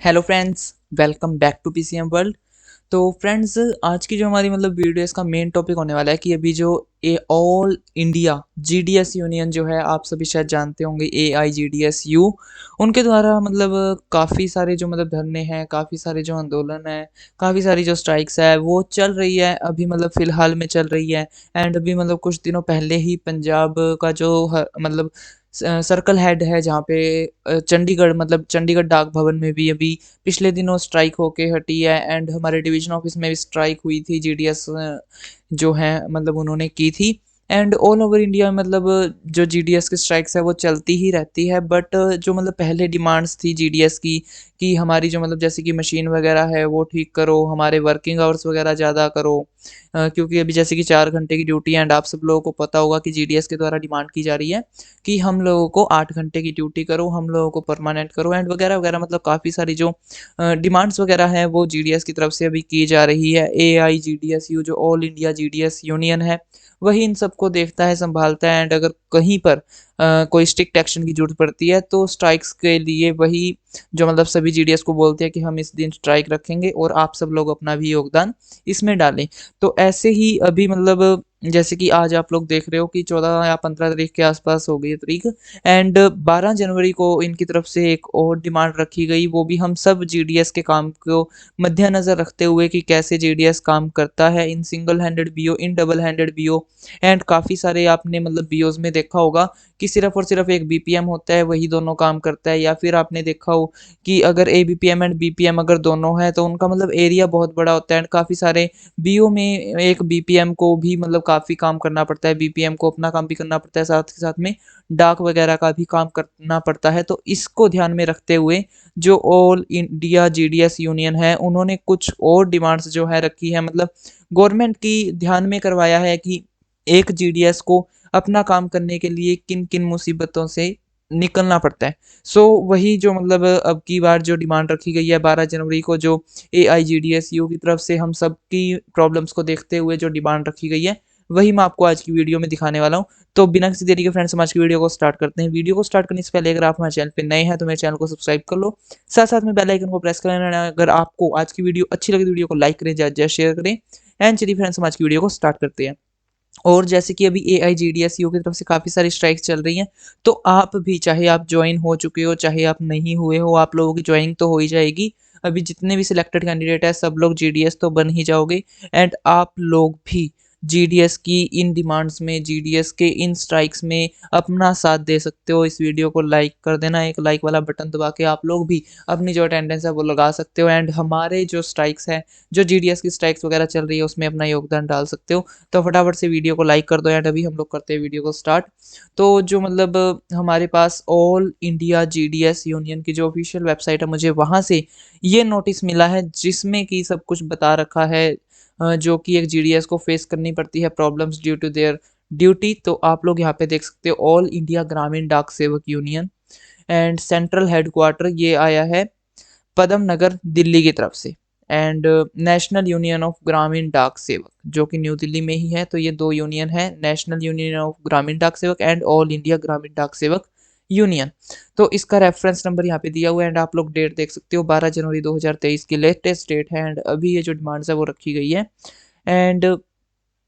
Hello friends, welcome back to PCM world. तो friends, आज की जो हमारी वीडियो इसका मेन टॉपिक होने वाला है कि अभी जो ए ऑल इंडिया जीडीएस यूनियन जो है, आप सभी शायद जानते होंगे, AIGDSU। उनके द्वारा काफ़ी सारे जो धरने हैं, काफ़ी सारे जो आंदोलन है, काफ़ी सारी जो स्ट्राइक्स है वो चल रही है अभी, फ़िलहाल में चल रही है। एंड अभी कुछ दिनों पहले ही पंजाब का जो सर्कल हेड है, जहाँ पे चंडीगढ़ चंडीगढ़ डाक भवन में भी अभी पिछले दिनों स्ट्राइक होके हटी है। एंड हमारे डिवीजन ऑफिस में भी स्ट्राइक हुई थी, जीडीएस जो है उन्होंने की थी। एंड ऑल ओवर इंडिया में जो जीडीएस की स्ट्राइक्स है वो चलती ही रहती है। बट जो पहले डिमांड्स थी जीडीएस की कि हमारी जो जैसे कि मशीन वगैरह है वो ठीक करो, हमारे वर्किंग आवर्स वगैरह ज़्यादा करो। क्योंकि अभी जैसे कि 4 घंटे की ड्यूटी, एंड आप सब लोगों को पता होगा कि जीडीएस के द्वारा डिमांड की जा रही है कि हम लोगों को 8 घंटे की ड्यूटी करो, हम लोगों को परमानेंट करो, एंड वगैरह वगैरह। काफ़ी सारी जो डिमांड्स वगैरह हैं वो जीडीएस की तरफ से अभी की जा रही है। AIGDSU जो ऑल इंडिया जीडीएस यूनियन है, वही इन सबको देखता है, संभालता है। एंड अगर कहीं पर कोई स्ट्रिक्ट एक्शन की जरूरत पड़ती है तो स्ट्राइक्स के लिए वही जो सभी जीडीएस को बोलते हैं कि हम इस दिन स्ट्राइक रखेंगे और आप सब लोग अपना भी योगदान इसमें डालें। तो ऐसे ही अभी जैसे कि आज आप लोग देख रहे हो कि 14 या 15 तारीख के आसपास हो गई है तारीख। एंड 12 जनवरी को इनकी तरफ से एक और डिमांड रखी गई, वो भी हम सब जीडीएस के काम को मद्देनजर रखते हुए कि कैसे जीडीएस काम करता है in single handed BO, in double handed BO. And काफ़ी सारे आपने बीओज में देखा होगा कि सिर्फ और सिर्फ एक बीपीएम होता है, वही दोनों काम करता है। या फिर आपने देखा हो कि अगर एबीपीएम एंड बीपीएम अगर दोनों है तो उनका एरिया बहुत बड़ा होता है। एंड काफ़ी सारे बीओ में एक बीपीएम को भी काफ़ी काम करना पड़ता है, बीपीएम को अपना काम भी करना पड़ता है, साथ के साथ में डाक वगैरह का भी काम करना पड़ता है। तो इसको ध्यान में रखते हुए जो ऑल इंडिया जीडीएस यूनियन है, उन्होंने कुछ और डिमांड्स जो है रखी है, गवर्नमेंट की ध्यान में करवाया है कि एक जीडीएस को अपना काम करने के लिए किन किन मुसीबतों से निकलना पड़ता है। वही जो अब की बार जो डिमांड रखी गई है 12 जनवरी को, जो AIGDSU की तरफ से हम सब की प्रॉब्लम्स को देखते हुए जो डिमांड रखी गई है, वही मैं आपको आज की वीडियो में दिखाने वाला हूँ। तो बिना किसी देरी के फ्रेंड्स, हम आज की वीडियो को स्टार्ट करते हैं। वीडियो को स्टार्ट करने से पहले अगर आप हमारे चैनल पे नए हैं तो मेरे चैनल को सब्सक्राइब कर लो, साथ साथ में बेल आइकन को प्रेस कर लेना। अगर आपको आज की वीडियो अच्छी लगे तो वीडियो को लाइक करें, ज़्यादा शेयर करें। एंड चलिए फ्रेंड्स, हम आज की वीडियो को स्टार्ट करते हैं। और जैसे कि अभी AIGDSU की तरफ से काफ़ी सारी स्ट्राइक्स चल रही हैं, तो आप भी, चाहे आप ज्वाइन हो चुके हो चाहे आप नहीं हुए हो, आप लोगों की ज्वाइनिंग तो हो ही जाएगी। अभी जितने भी सिलेक्टेड कैंडिडेट है सब लोग जीडीएस तो बन ही जाओगे। एंड आप लोग भी जीडीएस की इन डिमांड्स में, जीडीएस के इन स्ट्राइक्स में अपना साथ दे सकते हो। इस वीडियो को लाइक कर देना, एक लाइक वाला बटन दबा के आप लोग भी अपनी जो अटेंडेंस है वो लगा सकते हो। एंड हमारे जो स्ट्राइक्स हैं, जो जीडीएस की स्ट्राइक्स वगैरह चल रही है, उसमें अपना योगदान डाल सकते हो। तो फटाफट से वीडियो को लाइक कर दो। एंड अभी हम लोग करते हैं वीडियो को स्टार्ट। तो जो हमारे पास ऑल इंडिया जीडीएस यूनियन की जो ऑफिशियल वेबसाइट है, मुझे वहाँ से ये नोटिस मिला है जिसमें कि सब कुछ बता रखा है, जो कि एक जीडीएस को फेस करनी पड़ती है problems due to their duty. तो आप लोग यहाँ पे देख सकते हो, ऑल इंडिया ग्रामीण डाक सेवक यूनियन एंड सेंट्रल हेडक्वार्टर ये आया है पदम नगर दिल्ली की तरफ से। एंड नेशनल यूनियन ऑफ ग्रामीण डाक सेवक जो कि न्यू दिल्ली में ही है। तो ये दो यूनियन है, नेशनल यूनियन ऑफ ग्रामीण डाक सेवक एंड ऑल इंडिया ग्रामीण डाक सेवक यूनियन। तो इसका रेफरेंस नंबर यहाँ पे दिया हुआ है। एंड आप लोग डेट देख सकते हो, 12 जनवरी 2023 की लेटेस्ट डेट है। एंड अभी ये जो डिमांड्स है वो रखी गई है। एंड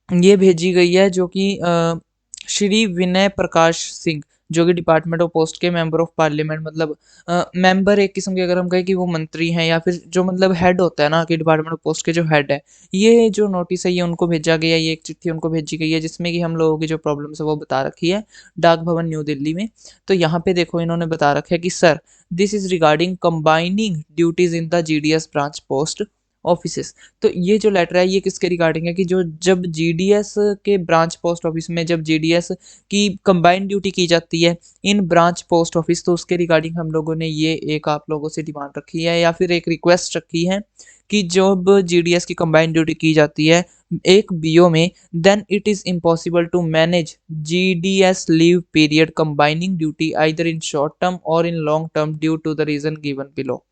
ये भेजी गई है जो कि श्री विनय प्रकाश सिंह, जो कि डिपार्टमेंट ऑफ पोस्ट के मेंबर ऑफ पार्लियामेंट, मेंबर एक किस्म के, अगर हम कहें कि वो मंत्री हैं या फिर जो हेड होता है ना, कि डिपार्टमेंट ऑफ पोस्ट के जो हेड है, ये जो नोटिस है ये उनको भेजा गया है, ये एक चिट्ठी उनको भेजी गई है जिसमें कि हम लोगों की जो प्रॉब्लम्स है वो बता रखी है डाक भवन न्यू दिल्ली में। तो यहाँ पे देखो, इन्होंने बता रखा है कि sir, this is regarding combining duties in the GDS branch post offices. तो ये जो लेटर है ये किसके रिगार्डिंग है कि जो जब जीडीएस के ब्रांच पोस्ट ऑफिस में जब जीडीएस की कंबाइंड ड्यूटी की जाती है इन ब्रांच पोस्ट ऑफिस, तो उसके रिगार्डिंग हम लोगों ने ये एक आप लोगों से डिमांड रखी है या फिर एक रिक्वेस्ट रखी है कि जब जीडीएस की कंबाइंड ड्यूटी की जाती है एक बीओ में, then it is impossible to manage GDS leave period combining duty either in short term और in long term due to the reason given below.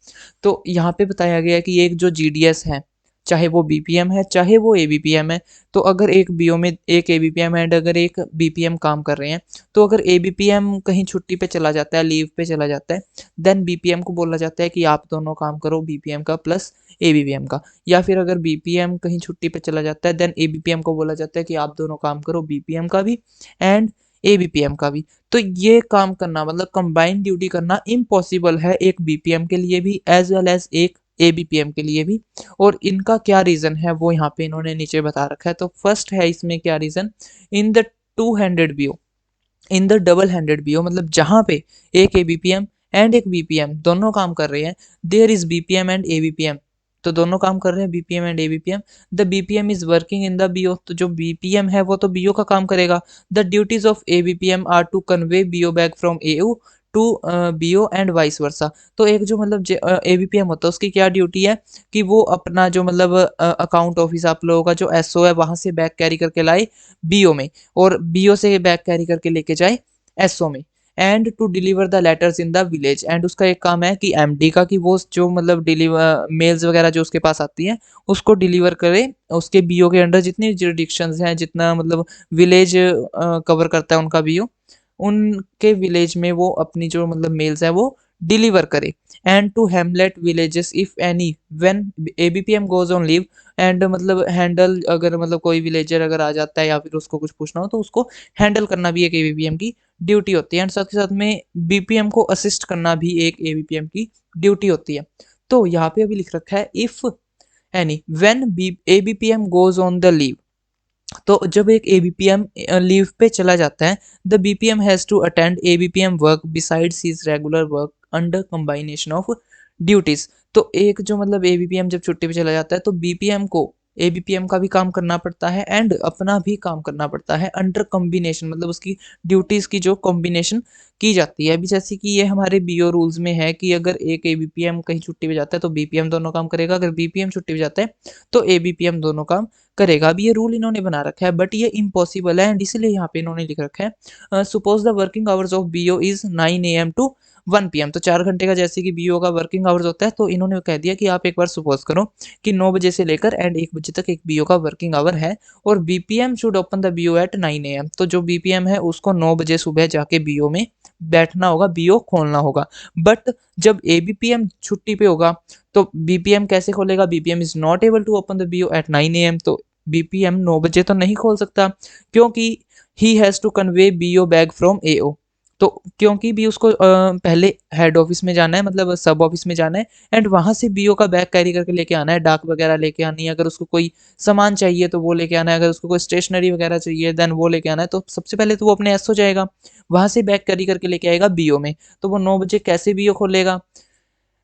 तो यहाँ पे बताया गया है कि एक जो जीडीएस है, चाहे वो बीपीएम है चाहे वो एबीपीएम है। तो अगर एक बीओ में एक एबीपीएम एंड अगर एक बीपीएम काम कर रहे हैं, तो अगर एबीपीएम कहीं छुट्टी पे चला जाता है, लीव पे चला जाता है, देन बीपीएम को बोला जाता है कि आप दोनों काम करो, बीपीएम का प्लस एबीपीएम का। या फिर अगर बीपीएम कहीं छुट्टी पे चला जाता है, देन एबीपीएम को बोला जाता है कि आप दोनों काम करो, बीपीएम का भी एंड एबीपीएम का भी। तो ये काम करना मतलब कंबाइंड ड्यूटी करना इम्पॉसिबल है एक बीपीएम के लिए भी एज वेल एज एक एबीपीएम के लिए भी। और इनका क्या रीज़न है वो यहाँ पे इन्होंने नीचे बता रखा है। तो फर्स्ट है इसमें क्या reason, in the two handed BO, in the double handed BO मतलब जहाँ पे एक एबीपीएम एंड एक बीपीएम दोनों काम कर रहे हैं, there is BPM and ABPM, तो दोनों काम कर रहे हैं BPM and ABPM. The BPM is working in the BO, तो जो बीपीएम है वो तो बीओ का काम करेगा। The duties of ABPM are to convey BO back from AU to BO and vice versa. तो एक जो मतलब एबीपीएम होता है उसकी क्या ड्यूटी है कि वो अपना जो मतलब अकाउंट ऑफिस आप लोगों का जो एसओ है वहां से बैक कैरी करके लाए बीओ में, और बीओ से बैक कैरी करके लेके जाए एसओ में, and to deliver the letters in the village. And उसका एक काम है कि एमडी का कि वो जो मतलब डिलीवर मेल्स वगैरह जो उसके पास आती है उसको डिलीवर करे उसके बीओ के अंडर जितनी जुरिडिक्शंस हैं, जितना मतलब विलेज कवर करता है उनका बीओ, उनके विलेज में वो अपनी जो मतलब मेल्स है वो डिलीवर करे। And to hamlet villages if any when ABPM goes on leave, and मतलब हैंडल अगर मतलब कोई विलेजर अगर आ जाता है या फिर उसको कुछ पूछना हो तो उसको हैंडल करना भी एक एबीपीएम की ड्यूटी होती है। एंड साथ के साथ में बीपीएम को असिस्ट करना भी एक एबीपीएम की ड्यूटी होती है। तो यहाँ पे अभी लिख रखा है if any when ABPM goes on the leave, तो जब एक एबीपीएम लीव पे चला जाता है, the BPM has to attend ABPM work besides his regular work under combination of duties. तो एक जो मतलब एबीपीएम जब छुट्टी पे चला जाता है तो बीपीएम को एबीपीएम का भी काम करना पड़ता है एंड अपना भी काम करना पड़ता है अंडर कॉम्बिनेशन, मतलब उसकी ड्यूटीज की जो कॉम्बिनेशन की जाती है। अभी जैसे कि ये हमारे बीओ रूल्स में है कि अगर एक एबीपीएम कहीं छुट्टी पे जाता है तो बीपीएम दोनों काम करेगा, अगर बीपीएम छुट्टी पे जाता है तो एबीपीएम दोनों काम करेगा। अभी ये रूल इन्होंने बना रखा है बट ये इम्पॉसिबल है एंड इसलिए यहाँ पे इन्होंने लिख रखा है suppose the working hours of BO is 9 AM to 1 PM। तो 4 घंटे का जैसे कि बीओ का वर्किंग आवर्स होता है, तो इन्होंने कह दिया कि आप एक बार सपोज करो कि 9 बजे से लेकर एंड 1 बजे तक एक बीओ का वर्किंग आवर है और BPM should open the BO at 9 AM। तो जो बीपीएम है उसको 9 बजे सुबह जाके बीओ में बैठना होगा, बीओ खोलना होगा। बट जब एबीपीएम छुट्टी पे होगा तो बीपीएम कैसे खोलेगा, BPM is not able to open the BO at 9 AM। तो बीपीएम 9 बजे तो नहीं खोल सकता क्योंकि he has to convey BO bag from AO. तो क्योंकि भी उसको पहले हेड ऑफिस में जाना है, मतलब सब ऑफिस में जाना है एंड वहाँ से बीओ का बैग कैरी करके लेके आना है, डाक वगैरह लेके आनी है, अगर उसको कोई सामान चाहिए तो वो लेके आना है, अगर उसको कोई स्टेशनरी वगैरह चाहिए देन वो लेके आना है। तो सबसे पहले तो वो अपने एसओ जाएगा, वहाँ से बैग कैरी करके लेके आएगा बीओ में, तो वो 9 बजे कैसे बीओ खोलेगा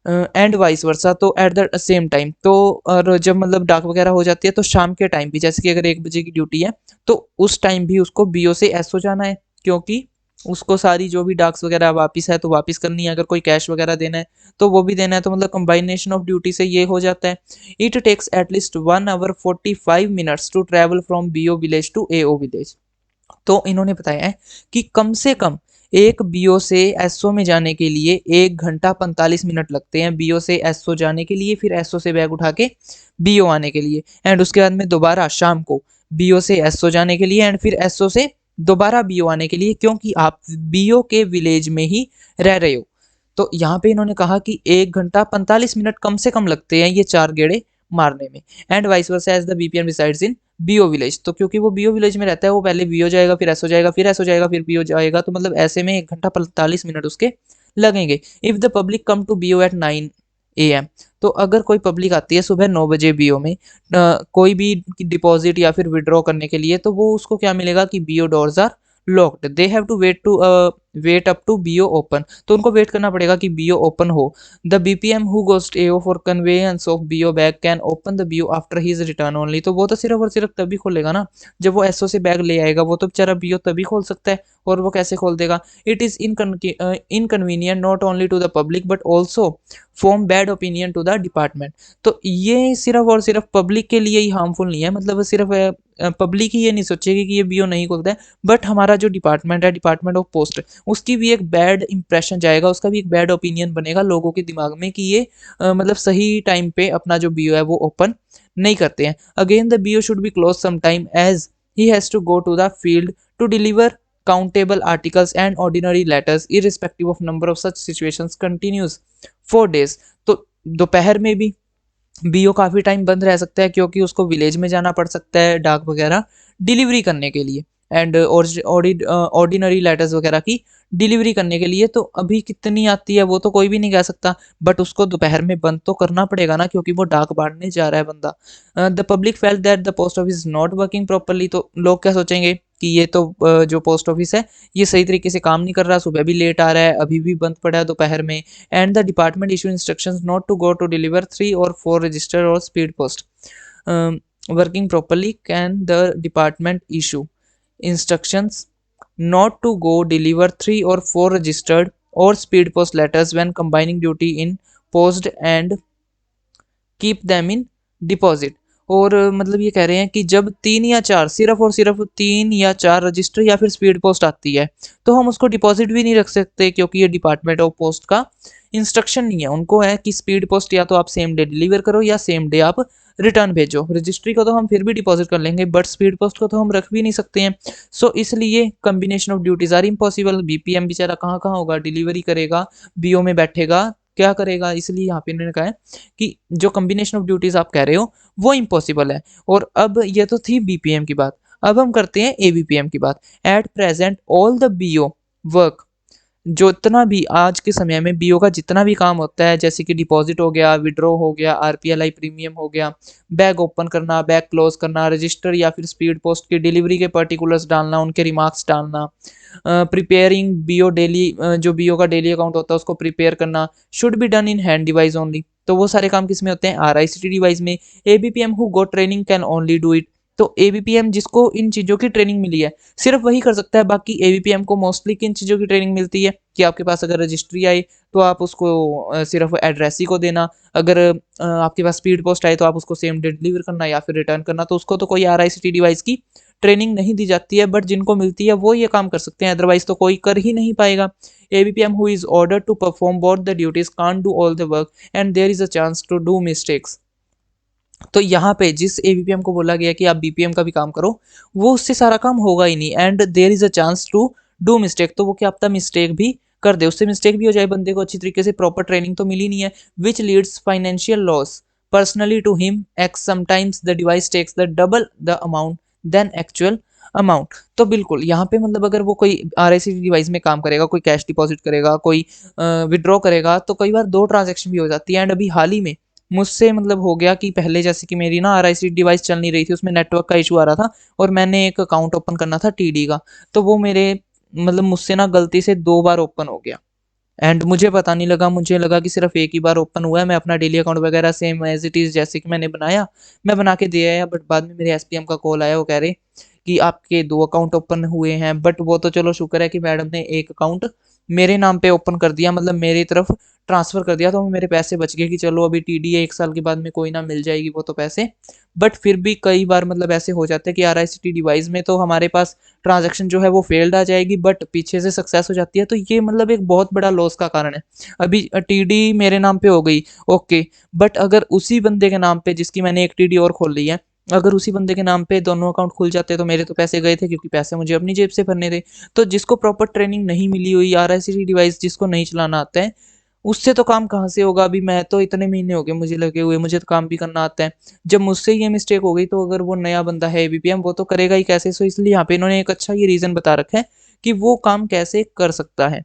एंड वाइस वर्सा। तो एट द सेम टाइम तो और जब मतलब डाक वगैरह हो जाती है तो शाम के टाइम भी, जैसे कि अगर 1 बजे की ड्यूटी है तो उस टाइम भी उसको बीओ से एसओ जाना है क्योंकि उसको सारी जो भी डाक्स वगैरह वापस है तो वापस करनी है, अगर कोई कैश वगैरह देना है तो वो भी देना है। तो मतलब कंबाइनेशन ऑफ ड्यूटी से ये हो जाता है। It takes at least 1 hour 45 minutes to travel from BO village to AO village. तो इन्होंने बताया है कि कम से कम एक बीओ से एसओ में जाने के लिए 1 घंटा 45 मिनट लगते हैं, बीओ से एसओ जाने के लिए, फिर एसओ से बैग उठा के बीओ आने के लिए, एंड उसके बाद में दोबारा शाम को बीओ से एसओ जाने के लिए एंड फिर एसओ से दोबारा बीओ आने के लिए, क्योंकि आप बीओ के विलेज में ही रह रहे हो। तो यहाँ पे इन्होंने कहा कि 1 घंटा 45 मिनट कम से कम लगते हैं ये 4 गेड़े मारने में। And vice versa as the BPM resides in BO village, तो क्योंकि वो बीओ विलेज में रहता है वो पहले बीओ जाएगा फिर एसओ जाएगा फिर एसओ जाएगा फिर बीओ जाएगा, तो मतलब ऐसे में 1 घंटा 45 मिनट उसके लगेंगे। If the public come to BO at 9 AM, तो अगर कोई पब्लिक आती है सुबह 9 बजे बीओ में कोई भी डिपॉजिट या फिर विड्रॉ करने के लिए, तो वो उसको क्या मिलेगा कि BO doors are locked, they have to wait up to BO open. तो उनको वेट करना पड़ेगा कि बीओ ओपन हो। The BPM who goes AO for conveyance of BO bag can open the BO after his return only. तो वो तो सिर्फ और सिर्फ तभी खोलेगा ना जब वो एसओ से बैग ले आएगा, वो तो बेचारा बीओ तभी खोल सकता है, और वो कैसे खोल देगा। It is inconvenient not only to the public but also form bad opinion to the department. तो ये सिर्फ और सिर्फ पब्लिक के लिए ही हार्मफुल नहीं है, मतलब सिर्फ पब्लिक ही ये नहीं सोचेगी कि ये बीओ नहीं खोलता है, बट हमारा जो डिपार्टमेंट है, डिपार्टमेंट ऑफ पोस्ट, उसकी भी एक बैड इंप्रेशन जाएगा, उसका भी एक बैड ओपिनियन बनेगा लोगों के दिमाग में कि ये मतलब सही टाइम पे अपना जो बीओ है वो ओपन नहीं करते हैं। Again the BO should be close some time as he has to go to the field to deliver countable articles and ordinary letters irrespective of number of such situations continues for days। तो दोपहर में भी BO काफ़ी time बंद रह सकता है क्योंकि उसको विलेज में जाना पड़ सकता है डाक वगैरह डिलीवरी करने के लिए एंड ऑर्डिनरी लेटर्स वगैरह की डिलीवरी करने के लिए। तो अभी कितनी आती है वो तो कोई भी नहीं कह सकता, बट उसको दोपहर में बंद तो करना पड़ेगा ना क्योंकि वो डाक बांटने जा रहा है बंदा। The public felt that the post office is not working properly. तो लोग क्या सोचेंगे कि ये तो जो पोस्ट ऑफिस है ये सही तरीके से काम नहीं कर रहा, सुबह भी लेट आ रहा है, अभी भी बंद पड़ा है दोपहर में। And the department issue instructions not to go to deliver 3 or 4 register और speed post working properly. Can the department issue instructions not to go deliver 3 or 4 registered or speed post letters when combining duty in post and keep them in deposit। और मतलब ये कह रहे हैं कि जब 3 या 4 सिर्फ और सिर्फ 3 या 4 रजिस्टर या फिर स्पीड पोस्ट आती है तो हम उसको डिपॉजिट भी नहीं रख सकते क्योंकि ये डिपार्टमेंट ऑफ पोस्ट का इंस्ट्रक्शन नहीं है। उनको है कि स्पीड पोस्ट या तो आप सेम डे डिलीवर करो या सेम डे आप रिटर्न भेजो। रजिस्ट्री को तो हम फिर भी डिपॉजिट कर लेंगे बट स्पीड पोस्ट को तो हम रख भी नहीं सकते हैं। सो इसलिए combination of duties are impossible. BPM बेचारा कहाँ कहाँ होगा, डिलीवरी करेगा, बीओ में बैठेगा, क्या करेगा। इसलिए यहाँ पे इन्होंने कहा है कि जो कम्बिनेशन ऑफ ड्यूटीज आप कह रहे हो वो इम्पॉसिबल है। और अब ये तो थी बीपीएम की बात, अब हम करते हैं एबीपीएम की बात। At present all the BO work, जो इतना भी आज के समय में बीओ का जितना भी काम होता है जैसे कि डिपॉजिट हो गया, विड्रॉ हो गया, आरपीएलआई प्रीमियम हो गया, बैग ओपन करना, बैग क्लोज करना, रजिस्टर या फिर स्पीड पोस्ट की डिलीवरी के पर्टिकुलर्स डालना, उनके रिमार्क्स डालना, प्रिपेयरिंग बीओ डेली, जो बीओ का डेली अकाउंट होता है उसको प्रिपेयर करना, should be done in hand device only. तो वो सारे काम किस में होते हैं, आरआईसीटी डिवाइस में। ABPM who got training can only do it. तो एबीपीएम जिसको इन चीज़ों की ट्रेनिंग मिली है सिर्फ वही कर सकता है। बाकी एबीपीएम को मोस्टली किन चीज़ों की ट्रेनिंग मिलती है कि आपके पास अगर रजिस्ट्री आई तो आप उसको सिर्फ एड्रेस ही को देना, अगर आपके पास स्पीड पोस्ट आई तो आप उसको सेम डे डिलीवर करना या फिर रिटर्न करना। तो उसको तो कोई आरआईसीटी डिवाइस की ट्रेनिंग नहीं दी जाती है, बट जिनको मिलती है वो ये काम कर सकते हैं, अदरवाइज तो कोई कर ही नहीं पाएगा। ABPM who is order to perform both the duties can't do all the work and there is a chance to do mistakes. तो यहाँ पे जिस एबीपीएम को बोला गया कि आप बीपीएम का भी काम करो वो उससे सारा काम होगा ही नहीं। And there is a chance to do mistake, तो वो क्या पता मिस्टेक भी कर दे, उससे मिस्टेक भी हो जाए, बंदे को अच्छी तरीके से प्रॉपर ट्रेनिंग तो मिली नहीं है। Which leads financial loss personally to him ex sometimes the device takes the double the amount than actual amount. तो बिल्कुल यहाँ पे मतलब अगर वो कोई आरआईसीटी डिवाइस में काम करेगा, कोई कैश डिपॉजिट करेगा, कोई विड्रॉ करेगा, तो कई बार 2 ट्रांजेक्शन भी हो जाती है। एंड अभी हाल ही में मुझसे मतलब हो गया कि पहले जैसे कि मेरी ना आरआईसीटी डिवाइस चल नहीं रही थी, उसमें नेटवर्क का इशू आ रहा था और मैंने एक अकाउंट ओपन करना था टीडी का, तो वो मेरे मतलब मुझसे ना गलती से 2 बार ओपन हो गया। एंड मुझे पता नहीं लगा, मुझे लगा कि सिर्फ एक ही बार ओपन हुआ है। मैं अपना डेली अकाउंट वगैरह सेम एज इट इज़ जैसे कि मैंने बनाया मैं बना के दे आया, बट बाद में मेरे एसपीएम का कॉल आया, वो कह रहे कि आपके 2 अकाउंट ओपन हुए हैं। बट वो तो चलो शुक्र है कि मैडम ने एक अकाउंट मेरे नाम पे ओपन कर दिया, मतलब मेरी तरफ ट्रांसफ़र कर दिया, तो मेरे पैसे बच गए कि चलो अभी टीडी 1 साल के बाद में कोई ना मिल जाएगी वो तो पैसे। बट फिर भी कई बार मतलब ऐसे हो जाता है कि आरआईसीटी डिवाइस में तो हमारे पास ट्रांजैक्शन जो है वो फेल्ड आ जाएगी बट पीछे से सक्सेस हो जाती है, तो ये मतलब एक बहुत बड़ा लॉस का कारण है। अभी टीडी मेरे नाम पे हो गई ओके, बट अगर उसी बंदे के नाम पे जिसकी मैंने एक टीडी और खोल ली है, अगर उसी बंदे के नाम पे दोनों अकाउंट खुल जाते तो मेरे तो पैसे गए थे क्योंकि पैसे मुझे अपनी जेब से भरने थे। तो जिसको प्रॉपर ट्रेनिंग नहीं मिली हुई, आरआईसीटी डिवाइस जिसको नहीं चलाना आता है, उससे तो काम कहाँ से होगा। अभी मैं तो इतने महीने हो गए मुझे लगे हुए, मुझे तो काम भी करना आता है। जब मुझसे ये मिस्टेक हो गई तो अगर वो नया बंदा है एबीपीएम वो तो करेगा ही कैसे। सो इसलिए यहाँ पे इन्होंने एक अच्छा ये रीज़न बता रखा है कि वो काम कैसे कर सकता है।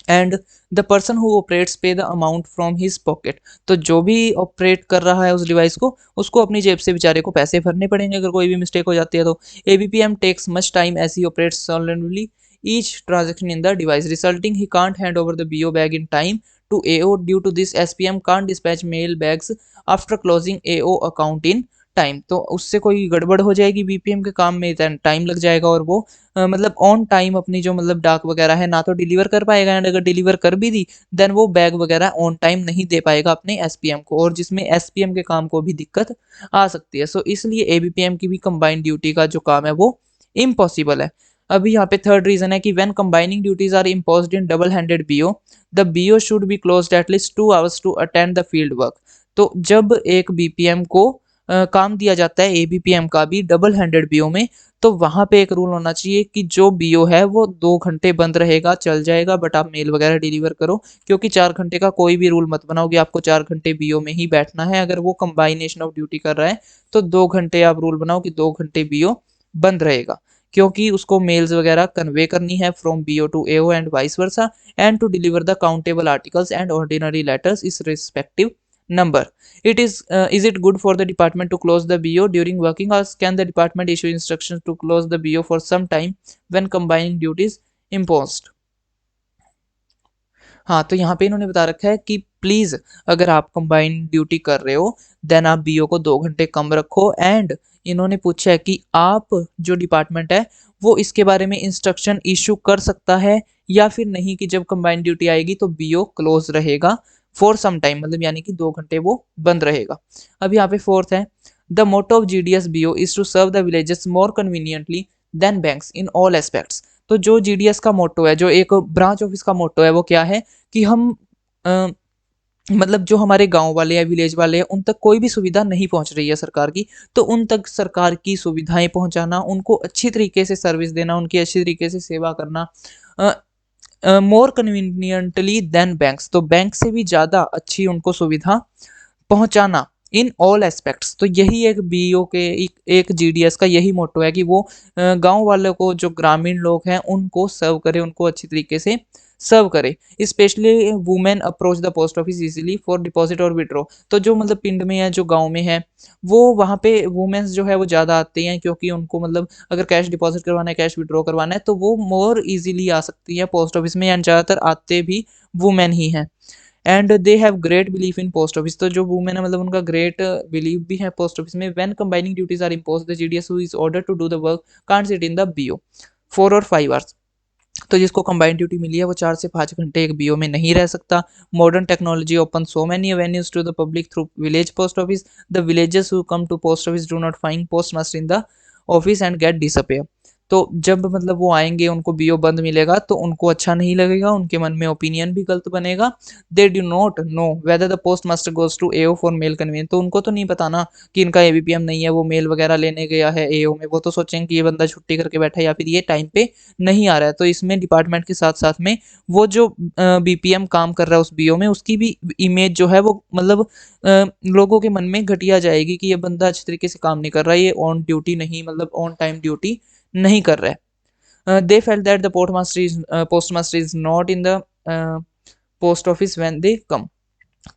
And the person who operates pay the amount from his pocket, तो जो भी ऑपरेट कर रहा है उस डिवाइस को उसको अपनी जेब से बेचारे को पैसे भरने पड़ेंगे अगर कोई भी मिस्टेक हो जाती है तो। ABPM takes much time as he operates solidly each transaction in the device resulting he can't hand over the BO bag in time to AO. Due to this SPM can't dispatch mail bags after closing AO account in time. तो उससे कोई गड़बड़ हो जाएगी BPM के काम में, time लग जाएगा और वो मतलब ऑन टाइम अपनी जो मतलब डाक वगैरह है ना तो डिलीवर कर पाएगा, एंड अगर डिलीवर कर भी दी देन वो बैग वगैरह ऑन टाइम नहीं दे पाएगा अपने एसपीएम को, और जिसमें एसपीएम के काम को भी दिक्कत आ सकती है। सो इसलिए एबीपीएम की भी कंबाइंड ड्यूटी का जो काम है वो इम्पॉसिबल है। अभी यहाँ पे थर्ड रीजन है कि when combining duties are imposed in double handed BO, the BO should be closed at least 2 hours to attend the field work. तो जब एक बीपीएम को काम दिया जाता है एबीपीएम का भी डबल हैंडेड बीओ में, तो वहां पे एक रूल होना चाहिए कि जो बीओ है वो 2 घंटे बंद रहेगा, चल जाएगा, बट आप मेल वगैरह डिलीवर करो। क्योंकि 4 घंटे का कोई भी रूल मत बनाओ कि आपको 4 घंटे बीओ में ही बैठना है। अगर वो कंबाइनेशन ऑफ ड्यूटी कर रहा है तो 2 घंटे आप रूल बनाओ कि 2 घंटे बीओ बंद रहेगा, क्योंकि उसको मेल्स वगैरह कन्वे करनी है from BO to AO and vice versa, and to deliver the countable articles and ordinary letters is respective number. Is it good for the department to close the BO during working hours? Can the department issue instructions to close the BO for some time when combining duties imposed? हाँ, तो यहाँ पे इन्होंने बता रखा है कि please अगर आप कंबाइंड ड्यूटी कर रहे हो देन आप बीओ को 2 घंटे कम रखो। एंड इन्होंने पूछा है कि आप जो डिपार्टमेंट है वो इसके बारे में इंस्ट्रक्शन इशू कर सकता है या फिर नहीं, कि जब कंबाइंड ड्यूटी आएगी तो बीओ क्लोज रहेगा फॉर सम टाइम, मतलब यानी कि 2 घंटे वो बंद रहेगा। अब यहाँ पे फोर्थ है, the motto of GDS BO is to serve the villages more conveniently than banks in all aspects. तो जो जीडीएस का मोटो है, जो एक ब्रांच ऑफिस का मोटो है, वो क्या है कि हम मतलब जो हमारे गांव वाले या विलेज वाले हैं उन तक कोई भी सुविधा नहीं पहुंच रही है सरकार की, तो उन तक सरकार की सुविधाएं पहुंचाना, उनको अच्छी तरीके से सर्विस देना, उनकी अच्छी तरीके से सेवा करना, मोर कन्वीनियंटली देन बैंक्स, तो बैंक से भी ज़्यादा अच्छी उनको सुविधा पहुंचाना इन ऑल एस्पेक्ट्स। तो यही एक बीओ के एक जीडीएस का यही मोटो है कि वो गांव वालों को, जो ग्रामीण लोग हैं उनको सर्व करे, उनको अच्छी तरीके से सर्व करे। Specially women approach the post office easily for deposit और विड्रॉ। तो जो मतलब पिंड में है, जो गांव में है, वो वहाँ पे वुमेन्स जो है वो ज़्यादा आती हैं, क्योंकि उनको मतलब अगर कैश डिपॉजिट करवाना है, कैश विड्रॉ करवाना है, तो वो मोर इजीली आ सकती है पोस्ट ऑफिस में, एंड ज़्यादातर आते भी वुमेन ही हैं। And they have great belief in post office. तो जो वुमेन है मतलब उनका ग्रेट बिलीव भी है पोस्ट ऑफिस में। When combining duties are imposed the GDS who is order to do the work can't sit in the BO 4 or 5 hours। तो जिसको कंबाइंड ड्यूटी मिली है वो 4 से 5 घंटे एक बीओ में नहीं रह सकता। Modern technology open so many avenues to the public through village post office. The villages who come to post office do not find post master in the office and get disappear. तो जब मतलब वो आएंगे, उनको BO बंद मिलेगा तो उनको अच्छा नहीं लगेगा, उनके मन में ओपिनियन भी गलत बनेगा। They do not know whether the post master goes to AO for mail convenience. तो उनको तो नहीं पता ना कि इनका एबीपीएम नहीं है, वो मेल वगैरह लेने गया है एओ में। वो तो सोचेंगे कि ये बंदा छुट्टी करके बैठा है या फिर ये टाइम पे नहीं आ रहा है। तो इसमें डिपार्टमेंट के साथ साथ में वो जो बीपीएम काम कर रहा है उस बीओ में, उसकी भी इमेज जो है वो मतलब लोगों के मन में घटिया जाएगी कि ये बंदा अच्छे तरीके से काम नहीं कर रहा है, ये ऑन ड्यूटी नहीं, मतलब ऑन टाइम ड्यूटी नहीं कर रहा है। They felt that the postmaster is not in the post office when they come.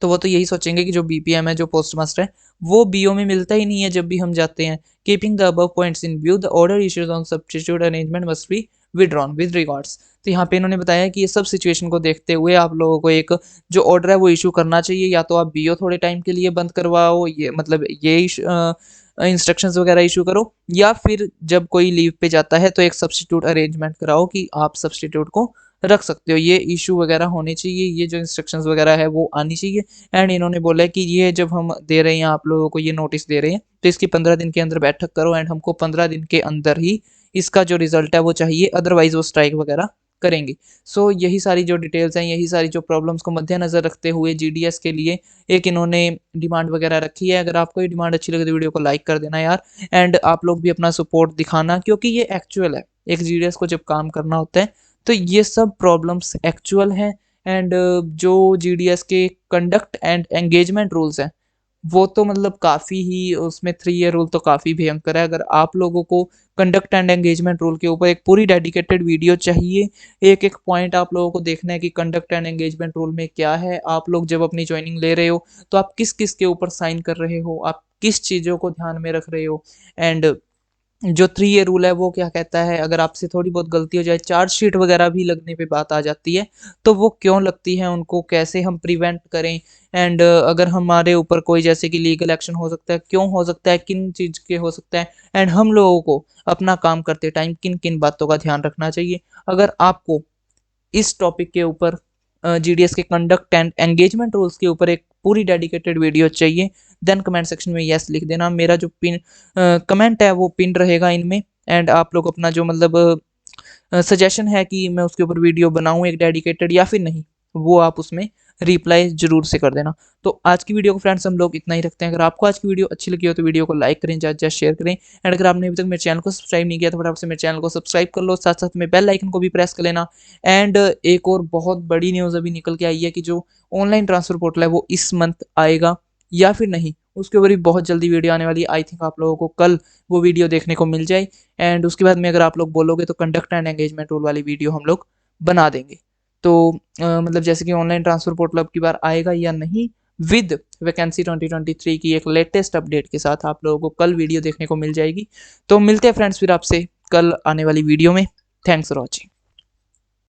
तो वो तो यही सोचेंगे कि जो बीपीएम है, जो पोस्ट मास्टर है, वो बीओ में मिलता ही नहीं है जब भी हम जाते हैं। Keeping the above points in view the order issues on substitute arrangement must be withdrawn with regards. तो यहाँ पे इन्होंने बताया कि ये सब सिचुएशन को देखते हुए आप लोगों को एक जो ऑर्डर है वो इशू करना चाहिए। या तो आप बीओ थोड़े टाइम के लिए बंद करवाओ, ये मतलब ये इंस्ट्रक्शंस वगैरह इशू करो, या फिर जब कोई लीव पे जाता है तो एक सब्स्टिट्यूट अरेंजमेंट कराओ कि आप सब्स्टिट्यूट को रख सकते हो। ये इशू वगैरह होने चाहिए, ये जो इंस्ट्रक्शंस वगैरह है वो आनी चाहिए। एंड इन्होंने बोला है कि ये जब हम दे रहे हैं आप लोगों को, ये नोटिस दे रहे हैं, तो इसकी 15 दिन के अंदर बैठक करो, एंड हमको 15 दिन के अंदर ही इसका जो रिजल्ट है वो चाहिए, अदरवाइज वो स्ट्राइक वगैरह करेंगे। सो यही सारी जो डिटेल्स हैं, यही सारी जो प्रॉब्लम्स को मद्देनजर रखते हुए जीडीएस के लिए एक इन्होंने डिमांड वगैरह रखी है। अगर आपको ये डिमांड अच्छी लगे तो वीडियो को लाइक कर देना यार, एंड आप लोग भी अपना सपोर्ट दिखाना, क्योंकि ये एक्चुअल है। एक जीडीएस को जब काम करना होता है तो ये सब प्रॉब्लम्स एक्चुअल हैं। एंड जो जीडीएस के कंडक्ट एंड एंगेजमेंट रूल्स हैं वो तो मतलब काफ़ी ही, उसमें 3 ईयर रूल तो काफ़ी भयंकर है। अगर आप लोगों को कंडक्ट एंड एंगेजमेंट रूल के ऊपर एक पूरी डेडिकेटेड वीडियो चाहिए, एक एक पॉइंट आप लोगों को देखना है कि कंडक्ट एंड एंगेजमेंट रूल में क्या है, आप लोग जब अपनी ज्वाइनिंग ले रहे हो तो आप किस किस के ऊपर साइन कर रहे हो, आप किस चीज़ों को ध्यान में रख रहे हो, एंड जो 3 ईयर रूल है वो क्या कहता है, अगर आपसे थोड़ी बहुत गलती हो जाए, चार्जशीट वगैरह भी लगने पे बात आ जाती है, तो वो क्यों लगती है, उनको कैसे हम प्रिवेंट करें, एंड अगर हमारे ऊपर कोई जैसे कि लीगल एक्शन हो सकता है, क्यों हो सकता है, किन चीज़ के हो सकता है, एंड हम लोगों को अपना काम करते टाइम किन किन बातों का ध्यान रखना चाहिए। अगर आपको इस टॉपिक के ऊपर जीडीएस के कंडक्ट एंड एंगेजमेंट रूल्स के ऊपर एक पूरी डेडिकेटेड वीडियो चाहिए, देन कमेंट सेक्शन में यस लिख देना। मेरा जो पिन कमेंट है वो पिन रहेगा इनमें, एंड आप लोग अपना जो मतलब सजेशन है कि मैं उसके ऊपर वीडियो बनाऊँ एक डेडिकेटेड या फिर नहीं, वो आप उसमें रिप्लाई ज़रूर से कर देना। तो आज की वीडियो को फ्रेंड्स हम लोग इतना ही रखते हैं। अगर आपको आज की वीडियो अच्छी लगी हो तो वीडियो को लाइक करें, ज़्यादा से शेयर करें एंड अगर आपने अभी तक मेरे चैनल को सब्सक्राइब नहीं किया तो फटाफट से मेरे चैनल को सब्सक्राइब कर लो, साथ-साथ में बेल आइकन को भी प्रेस कर लेना। एंड एक और बहुत बड़ी न्यूज़ अभी निकल के आई है कि जो ऑनलाइन ट्रांसफ़र पोर्टल है वो इस मंथ आएगा या फिर नहीं, उसके ऊपर भी बहुत जल्दी वीडियो आने वाली है। आई थिंक आप लोगों को कल वो वीडियो देखने को मिल जाए एंड उसके बाद में अगर आप लोग बोलोगे तो कंडक्ट एंड एंगेजमेंट रूल वाली वीडियो हम लोग बना देंगे। तो मतलब जैसे कि ऑनलाइन ट्रांसफ़र पोर्टल अब की बार आएगा या नहीं, विद वैकेंसी 2023 की एक लेटेस्ट अपडेट के साथ आप लोगों को कल वीडियो देखने को मिल जाएगी। तो मिलते हैं फ्रेंड्स फिर आपसे कल आने वाली वीडियो में। Thanks for watching.